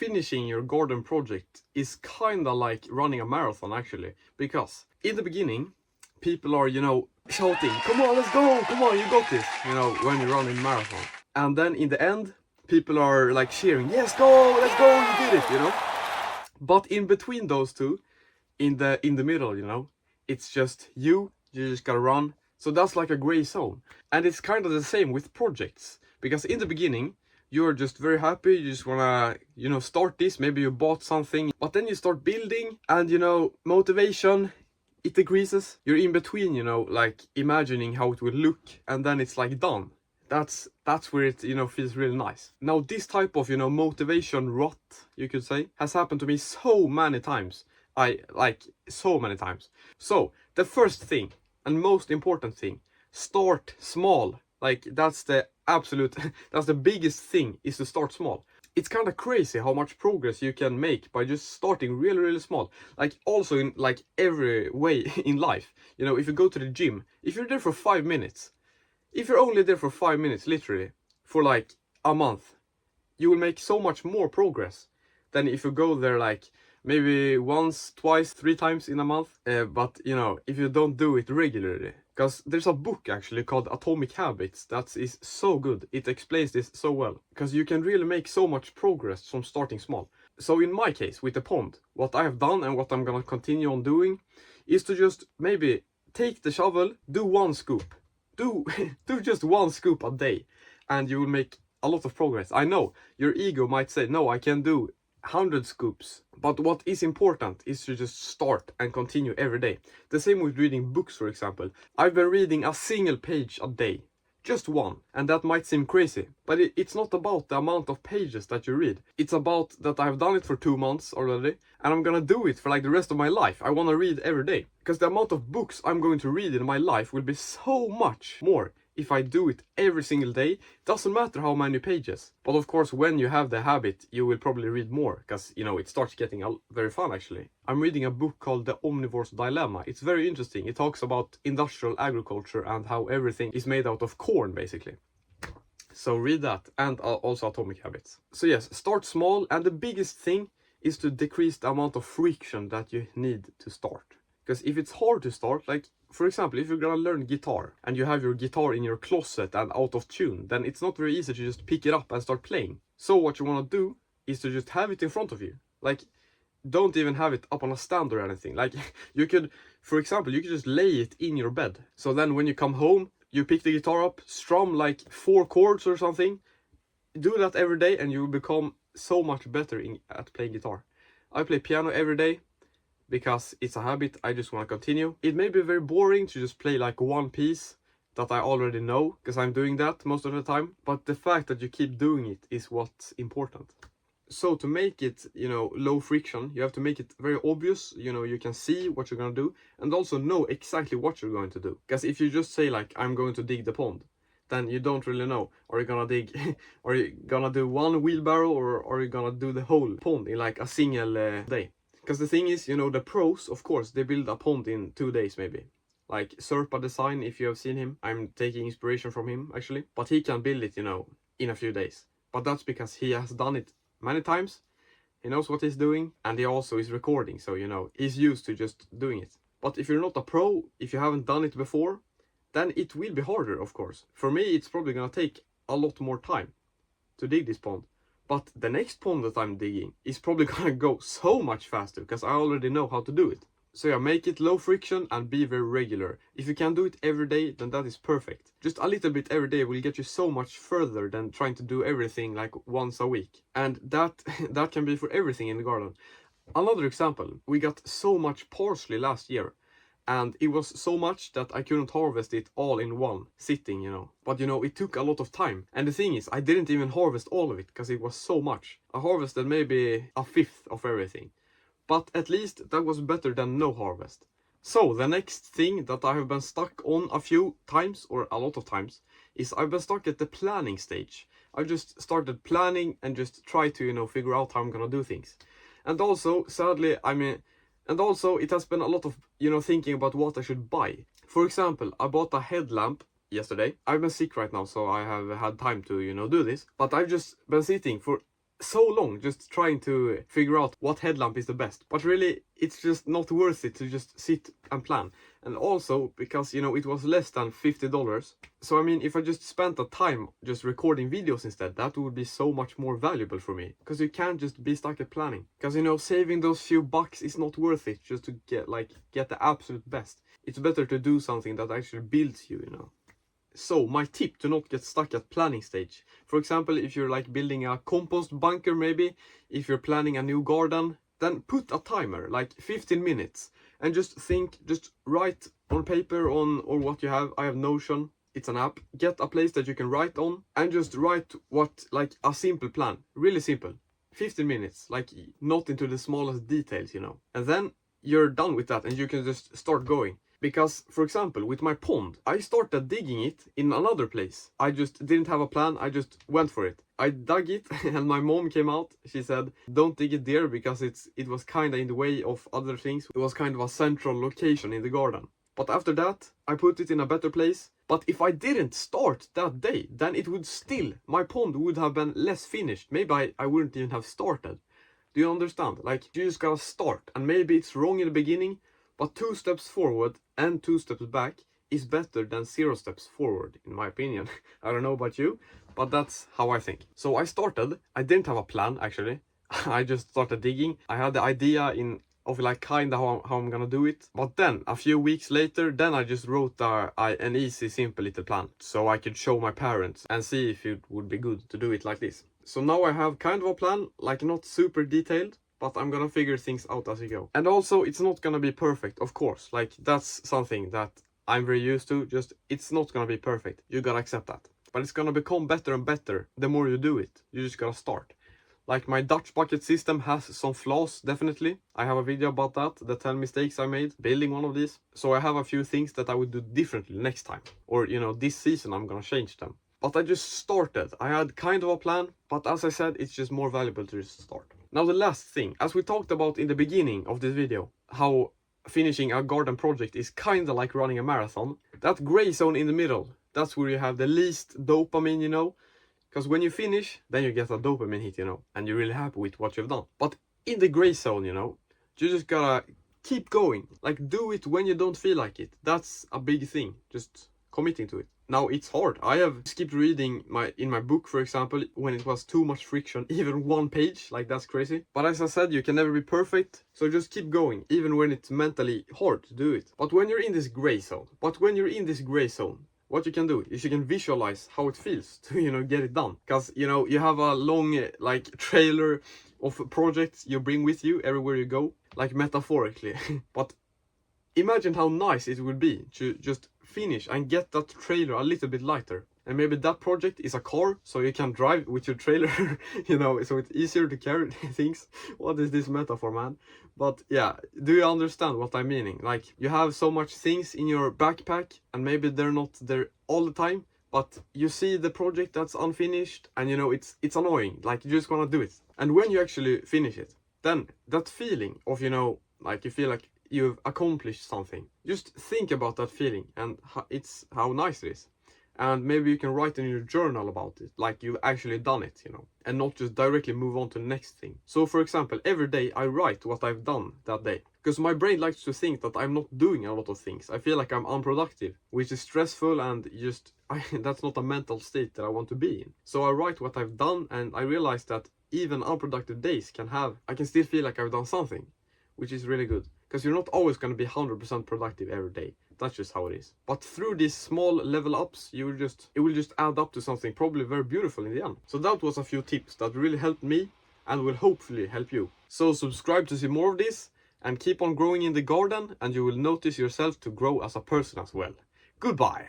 finishing your garden project is kinda like running a marathon actually, because in the beginning, people are, shouting, come on, let's go, come on, you got this, when you run in marathon. And then in the end, people are like cheering, yes, go, let's go, you did it. But in between those two, in the middle, it's just you just gotta run. So that's like a gray zone. And it's kind of the same with projects, because in the beginning, you're just very happy, you just wanna, start this, maybe you bought something, but then you start building and, motivation, it decreases. You're in between, like imagining how it will look, and then it's like done. That's where it, feels really nice. Now, this type of, motivation rot, you could say, has happened to me so many times. So many times. So, the first thing, and most important thing, start small. Like, that's the absolute, that's the biggest thing, is to start small. It's kind of crazy how much progress you can make by just starting really, really small. Like, also in, like, every way in life. If you go to the gym, if you're there for 5 minutes, if you're only there for 5 minutes, literally, for like a month, you will make so much more progress than if you go there like maybe once, twice, 3 times in a month. But if you don't do it regularly. Because there's a book actually called Atomic Habits that is so good. It explains this so well. Because you can really make so much progress from starting small. So in my case, with the pond, what I have done and what I'm gonna continue on doing is to just maybe take the shovel, do 1 scoop. Do just 1 scoop a day, and you will make a lot of progress. I know your ego might say, no, I can do 100 scoops. But what is important is to just start and continue every day. The same with reading books, for example. I've been reading a single page a day. Just 1. And that might seem crazy, but it's not about the amount of pages that you read. It's about that I've done it for 2 months already, and I'm gonna do it for like the rest of my life. I wanna read every day. Because the amount of books I'm going to read in my life will be so much more if I do it every single day. Doesn't matter how many pages. But of course, when you have the habit, you will probably read more, because it starts getting very fun actually. I'm reading a book called The Omnivore's Dilemma. It's very interesting. It talks about industrial agriculture and how everything is made out of corn, basically. So read that, and also Atomic Habits. So yes, start small, and the biggest thing is to decrease the amount of friction that you need to start. Because if it's hard to start, like, for example, if you're gonna learn guitar and you have your guitar in your closet and out of tune, then it's not very easy to just pick it up and start playing. So what you wanna do is to just have it in front of you. Like, don't even have it up on a stand or anything. Like, you could, for example, you could just lay it in your bed. So then when you come home, you pick the guitar up, strum like 4 chords or something. Do that every day and you will become so much better at playing guitar. I play piano every day, because it's a habit. I just want to continue. It may be very boring to just play like 1 piece that I already know, because I'm doing that most of the time, but the fact that you keep doing it is what's important. So to make it, low friction, you have to make it very obvious. You can see what you're gonna do, and also know exactly what you're going to do. Because if you just say like, I'm going to dig the pond, then you don't really know. Are you gonna dig, are you gonna do 1 wheelbarrow, or are you gonna do the whole pond in like a single day? Because the thing is, the pros, of course, they build a pond in 2 days maybe. Like Serpa Design, if you have seen him. I'm taking inspiration from him, actually. But he can build it, in a few days. But that's because he has done it many times. He knows what he's doing. And he also is recording, so, he's used to just doing it. But if you're not a pro, if you haven't done it before, then it will be harder, of course. For me, it's probably gonna take a lot more time to dig this pond. But the next pond that I'm digging is probably gonna go so much faster, because I already know how to do it. So yeah, make it low friction and be very regular. If you can do it every day, then that is perfect. Just a little bit every day will get you so much further than trying to do everything like once a week. And that can be for everything in the garden. Another example, we got so much parsley last year. And it was so much that I couldn't harvest it all in one sitting, But, it took a lot of time. And the thing is, I didn't even harvest all of it, because it was so much. I harvested maybe 1/5 of everything. But at least that was better than no harvest. So, the next thing that I have been stuck on a few times, or a lot of times, is I've been stuck at the planning stage. I just started planning and just try to, figure out how I'm gonna do things. And also, sadly, and also, it has been a lot of, thinking about what I should buy. For example, I bought a headlamp yesterday. I've been sick right now, so I have had time to, do this. But I've just been sitting for so long just trying to figure out what headlamp is the best. But really, it's just not worth it to just sit and plan. And also because, you know, it was less than $50. So I mean, if I just spent the time just recording videos instead, that would be so much more valuable for me. Because you can't just be stuck at planning. Because, you know, saving those few bucks is not worth it just to get the absolute best. It's better to do something that actually builds you, you know. So my tip to not get stuck at planning stage. For example, if you're like building a compost bunker, maybe if you're planning a new garden, then put a timer like 15 minutes and just think, just write on paper or what you have. I have Notion, it's an app. Get a place that you can write on and just write what, like a simple plan, really simple. 15 minutes, like not into the smallest details, you know. And then you're done with that and you can just start going. Because, for example, with my pond, I started digging it in another place. I just didn't have a plan, I just went for it. I dug it and my mom came out. She said, don't dig it there because it was kind of in the way of other things. It was kind of a central location in the garden. But after that, I put it in a better place. But if I didn't start that day, then it would still, my pond would have been less finished. Maybe I wouldn't even have started. Do you understand? Like, you just gotta start. And maybe it's wrong in the beginning, but 2 steps forward and 2 steps back is better than 0 steps forward, in my opinion. I don't know about you, but that's how I think. So I started. I didn't have a plan, actually. I just started digging. I had the idea of like kind of how I'm gonna do it. But then, a few weeks later, then I just wrote an easy, simple little plan. So I could show my parents and see if it would be good to do it like this. So now I have kind of a plan, like not super detailed, but I'm gonna figure things out as I go. And also, it's not gonna be perfect, of course. Like, that's something that I'm very used to. Just, it's not gonna be perfect. You gotta accept that. But it's gonna become better and better the more you do it. You just gotta start. Like, my Dutch bucket system has some flaws, definitely. I have a video about that, the 10 mistakes I made building one of these. So I have a few things that I would do differently next time. Or, you know, this season I'm gonna change them. But I just started. I had kind of a plan, but as I said, it's just more valuable to just start. Now the last thing, as we talked about in the beginning of this video, how finishing a garden project is kind of like running a marathon. That gray zone in the middle, that's where you have the least dopamine, you know. Because when you finish, then you get a dopamine hit, you know, and you're really happy with what you've done. But in the gray zone, you know, you just gotta keep going. Like, do it when you don't feel like it. That's a big thing, just committing to it. Now, it's hard. I have skipped reading in my book, for example, when it was too much friction, even 1 page, like that's crazy. But as I said, you can never be perfect, so just keep going, even when it's mentally hard to do it. But when you're in this gray zone, what you can do is you can visualize how it feels to, you know, get it done. Because, you know, you have a long, like, trailer of projects you bring with you everywhere you go, like metaphorically. But imagine how nice it would be to just finish and get that trailer a little bit lighter. And maybe that project is a car, so you can drive with your trailer, you know, so it's easier to carry things. What is this metaphor, man? But yeah, do you understand what I'm meaning? Like, you have so much things in your backpack, and maybe they're not there all the time, but you see the project that's unfinished, and you know, it's annoying. Like, you just wanna do it. And when you actually finish it, then that feeling of, you know, like, you feel like you've accomplished something. Just think about that feeling and how nice it is. And maybe you can write in your journal about it, like you've actually done it, you know, and not just directly move on to the next thing. So for example, every day I write what I've done that day. Because my brain likes to think that I'm not doing a lot of things. I feel like I'm unproductive, which is stressful, and just that's not a mental state that I want to be in. So I write what I've done, and I realize that even unproductive days I can still feel like I've done something, which is really good. Because you're not always going to be 100% productive every day. That's just how it is. But through these small level ups, it will just add up to something probably very beautiful in the end. So that was a few tips that really helped me and will hopefully help you. So subscribe to see more of this and keep on growing in the garden, and you will notice yourself to grow as a person as well. Goodbye.